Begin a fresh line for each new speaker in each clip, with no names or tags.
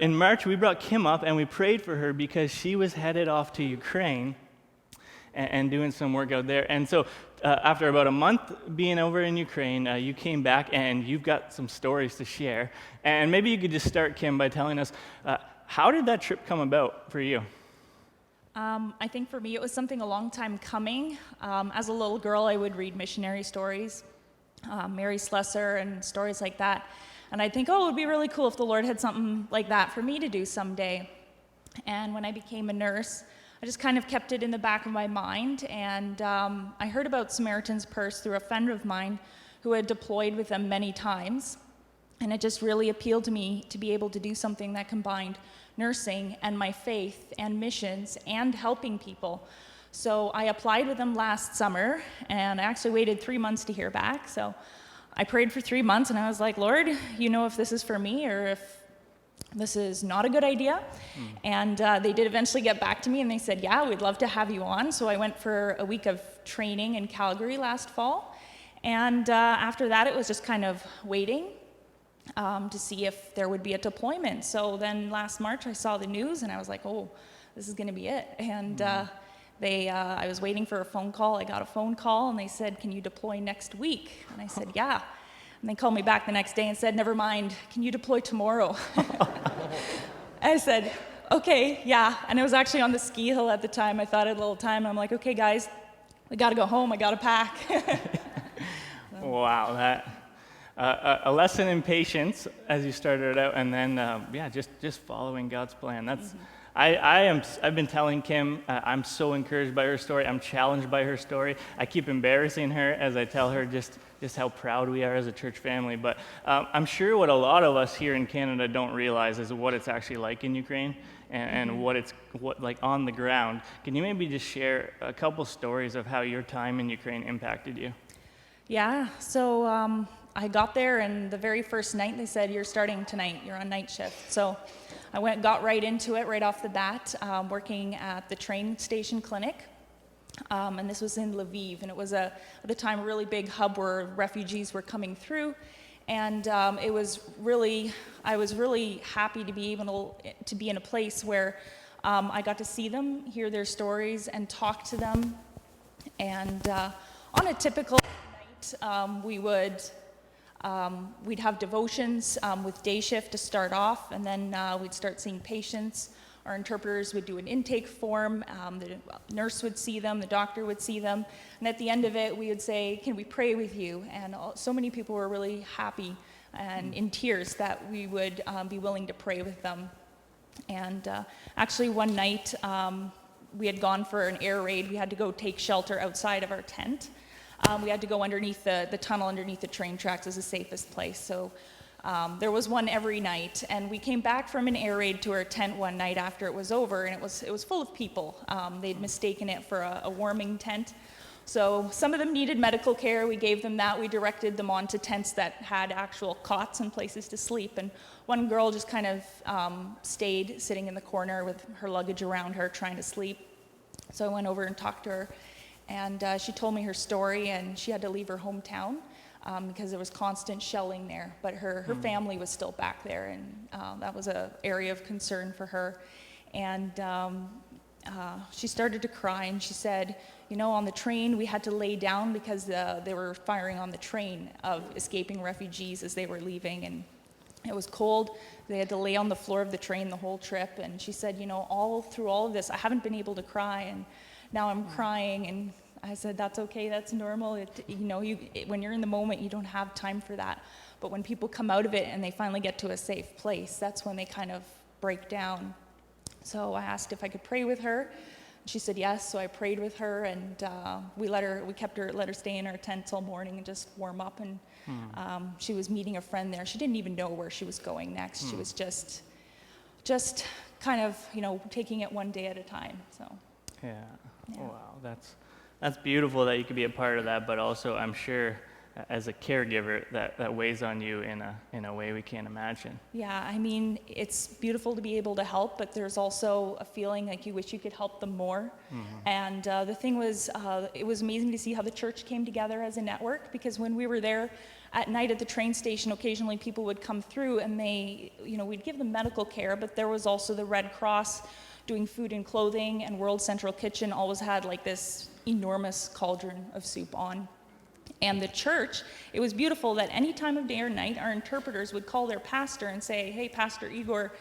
In March, we brought Kim up and we prayed for her because she was headed off to Ukraine and doing some work out there. And so after about a month being over in Ukraine, you came back and you've got some stories to share. And maybe you could just start, Kim, by telling us, how did that trip come about for you?
I think for me, it was something a long time coming. As a little girl, I would read missionary stories, Mary Slessor and stories like that. And I'd think, oh, it would be really cool if the Lord had something like that for me to do someday. And when I became a nurse, I just kind of kept it in the back of my mind. And I heard about Samaritans Purse through a friend of mine who had deployed with them many times. And it just really appealed to me to be able to do something that combined nursing and my faith and missions and helping people. So I applied with them last summer, and I actually waited 3 months to hear back. So I prayed for 3 months, and I was like, Lord, you know if this is for me or if this is not a good idea. And they did eventually get back to me, and they said, yeah, we'd love to have you on. So I went for a week of training in Calgary last fall. And after that, it was just kind of waiting to see if there would be a deployment. So then last March, I saw the news, and I was like, oh, this is going to be it. And I was waiting for a phone call. I got a phone call, and they said, can you deploy next week? And I said, yeah. And they called me back the next day and said, never mind, can you deploy tomorrow? I said, okay, yeah. And I was actually on the ski hill at the time. I thought I had a little time. I'm like, okay, guys, I got to go home. I got to pack.
Wow, a lesson in patience as you started out, and then just following God's plan. That's I've been telling Kim, I'm so encouraged by her story. I'm challenged by her story. I keep embarrassing her as I tell her just how proud we are as a church family. But I'm sure what a lot of us here in Canada don't realize is what it's actually like in Ukraine and what like on the ground. Can you maybe just share a couple stories of how your time in Ukraine impacted you?
Yeah, so I got there, and the very first night they said, you're starting tonight, you're on night shift. So I got right into it right off the bat, working at the train station clinic. And this was in Lviv, and it was at the time a really big hub where refugees were coming through. And I was really happy to be able to be in a place where I got to see them, hear their stories, and talk to them. And on a typical night, we'd have devotions with day shift to start off, and then we'd start seeing patients. Our interpreters would do an intake form, the nurse would see them, the doctor would see them, and at the end of it, we would say, can we pray with you? And so many people were really happy and in tears that we would be willing to pray with them. And actually one night, we had gone for an air raid. We had to go take shelter outside of our tent. We had to go underneath the tunnel underneath the train tracks as the safest place. So there was one every night, and we came back from an air raid to our tent one night after it was over, and it was full of people. They'd mistaken it for a warming tent. So some of them needed medical care. We gave them that. We directed them onto tents that had actual cots and places to sleep. And one girl just kind of stayed sitting in the corner with her luggage around her trying to sleep. So I went over and talked to her. And she told me her story, and she had to leave her hometown because there was constant shelling there. But her family was still back there, and that was an area of concern for her. And she started to cry, and she said, you know, on the train we had to lay down because they were firing on the train of escaping refugees as they were leaving. And it was cold. They had to lay on the floor of the train the whole trip. And she said, you know, all through all of this, I haven't been able to cry. And now I'm crying, and I said, that's okay, that's normal. When you're in the moment, you don't have time for that. But when people come out of it and they finally get to a safe place, that's when they kind of break down. So I asked if I could pray with her. She said yes, so I prayed with her, and we let her stay in our tent till morning and just warm up. And she was meeting a friend there. She didn't even know where she was going next. She was just kind of, taking it one day at a time. So. Yeah.
Wow, that's beautiful that you could be a part of that, but also I'm sure as a caregiver that weighs on you in a way we can't imagine.
Yeah, I mean, it's beautiful to be able to help, but there's also a feeling like you wish you could help them more. And the thing was, it was amazing to see how the church came together as a network, because when we were there at night at the train station, occasionally people would come through and we'd give them medical care, but there was also the Red Cross doing food and clothing, and World Central Kitchen always had like this enormous cauldron of soup on. And the church, it was beautiful that any time of day or night, our interpreters would call their pastor and say, "Hey, Pastor Igor,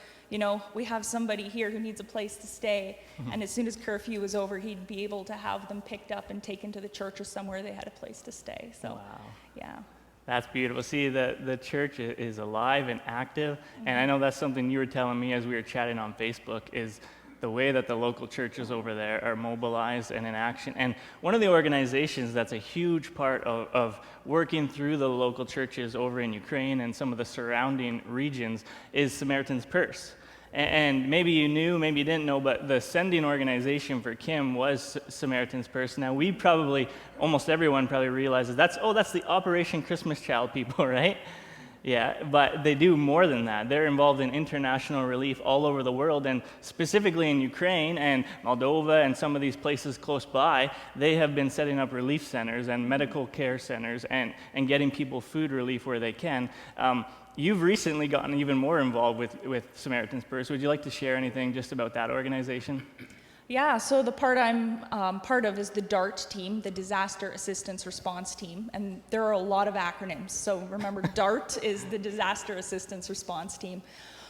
we have somebody here who needs a place to stay." And as soon as curfew was over, he'd be able to have them picked up and taken to the church or somewhere they had a place to stay. So,
Wow.
Yeah.
That's beautiful. See, the church is alive and active, and I know that's something you were telling me as we were chatting on Facebook, is the way that the local churches over there are mobilized and in action. And one of the organizations that's a huge part of working through the local churches over in Ukraine and some of the surrounding regions is Samaritans Purse. And maybe you knew, maybe you didn't know, but the sending organization for Kim was Samaritans Purse. Now, almost everyone probably realizes that's the Operation Christmas Child people, right? Yeah, but they do more than that. They're involved in international relief all over the world, and specifically in Ukraine and Moldova and some of these places close by, they have been setting up relief centers and medical care centers and getting people food relief where they can. You've recently gotten even more involved with Samaritan's Purse. Would you like to share anything just about that organization?
Yeah, so the part I'm part of is the DART team, the Disaster Assistance Response Team, and there are a lot of acronyms. So remember, DART is the Disaster Assistance Response Team.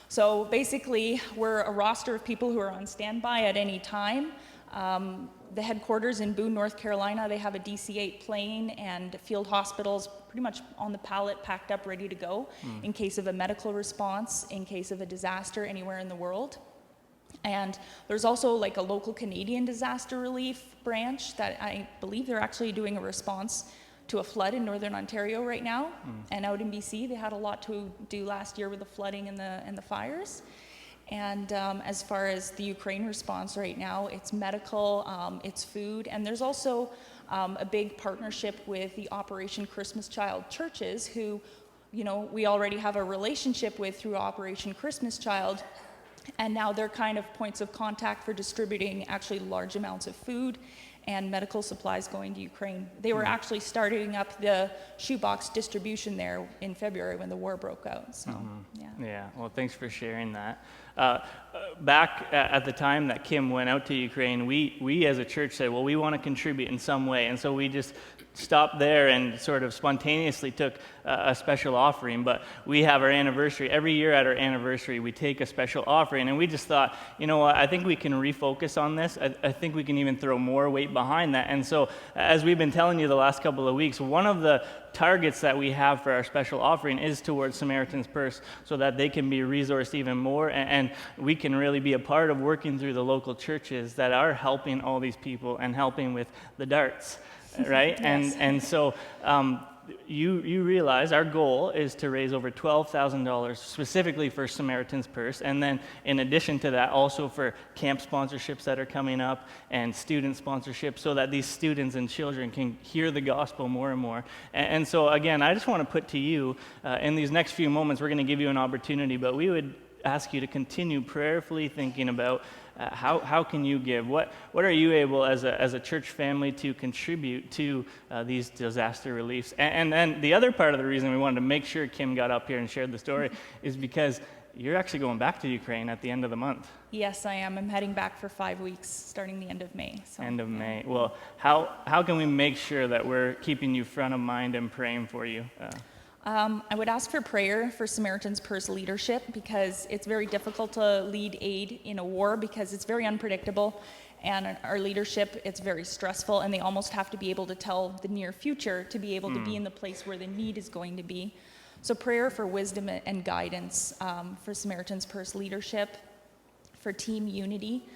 So basically, we're a roster of people who are on standby at any time. The headquarters in Boone, North Carolina, they have a DC-8 plane and field hospitals pretty much on the pallet, packed up, ready to go in case of a medical response, in case of a disaster anywhere in the world. And there's also like a local Canadian disaster relief branch that I believe they're actually doing a response to a flood in Northern Ontario right now. And out in BC, they had a lot to do last year with the flooding and the fires. And as far as the Ukraine response right now, it's medical, it's food, and there's also a big partnership with the Operation Christmas Child churches who, we already have a relationship with through Operation Christmas Child. And now they're kind of points of contact for distributing actually large amounts of food and medical supplies going to Ukraine. They were actually starting up the shoebox distribution there in February when the war broke out. So,
Yeah, well, thanks for sharing that. Back at the time that Kim went out to Ukraine, we as a church said, well, we want to contribute in some way. And so we just stopped there and sort of spontaneously took a special offering. But we have our anniversary. Every year at our anniversary, we take a special offering. And we just thought, you know what, I think we can refocus on this. I think we can even throw more weight behind that. And so as we've been telling you the last couple of weeks, one of the targets that we have for our special offering is towards Samaritan's Purse, so that they can be resourced even more, and we can really be a part of working through the local churches that are helping all these people and helping with the darts, right?
Yes.
And so you realize our goal is to raise over $12,000 specifically for Samaritan's Purse, and then in addition to that, also for camp sponsorships that are coming up and student sponsorships, so that these students and children can hear the gospel more and more. And so again, I just want to put to you, in these next few moments, we're going to give you an opportunity, but we would ask you to continue prayerfully thinking about how can you give? What are you able as a church family to contribute to these disaster reliefs? And then the other part of the reason we wanted to make sure Kim got up here and shared the story is because you're actually going back to Ukraine at the end of the month.
Yes, I am. I'm heading back for 5 weeks, starting the end of May. So,
End of May. Well, how can we make sure that we're keeping you front of mind and praying for you?
I would ask for prayer for Samaritan's Purse leadership, because it's very difficult to lead aid in a war because it's very unpredictable, and our leadership, it's very stressful, and they almost have to be able to tell the near future to be able to be in the place where the need is going to be. So prayer for wisdom and guidance for Samaritan's Purse leadership, for team unity.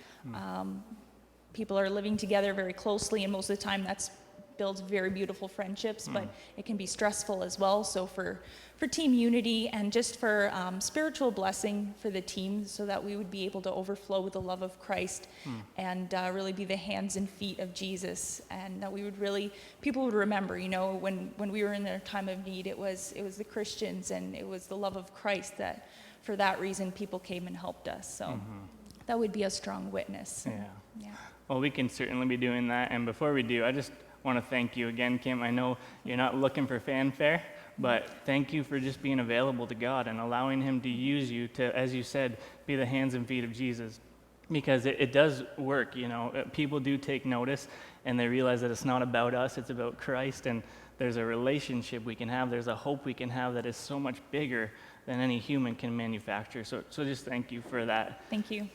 People are living together very closely, and most of the time that's builds very beautiful friendships, but it can be stressful as well. So for team unity and just for spiritual blessing for the team, so that we would be able to overflow with the love of Christ and really be the hands and feet of Jesus, and that we would really, people would remember, when we were in their time of need, it was the Christians and it was the love of Christ that, for that reason, people came and helped us. So that would be a strong witness.
Yeah. Well, we can certainly be doing that. And before we do, I just want to thank you again, Kim. I know you're not looking for fanfare, but thank you for just being available to God and allowing him to use you to, as you said, be the hands and feet of Jesus. Because it does work, people do take notice and they realize that it's not about us, it's about Christ, and there's a relationship we can have, there's a hope we can have that is so much bigger than any human can manufacture. So just thank you for that.
Thank you.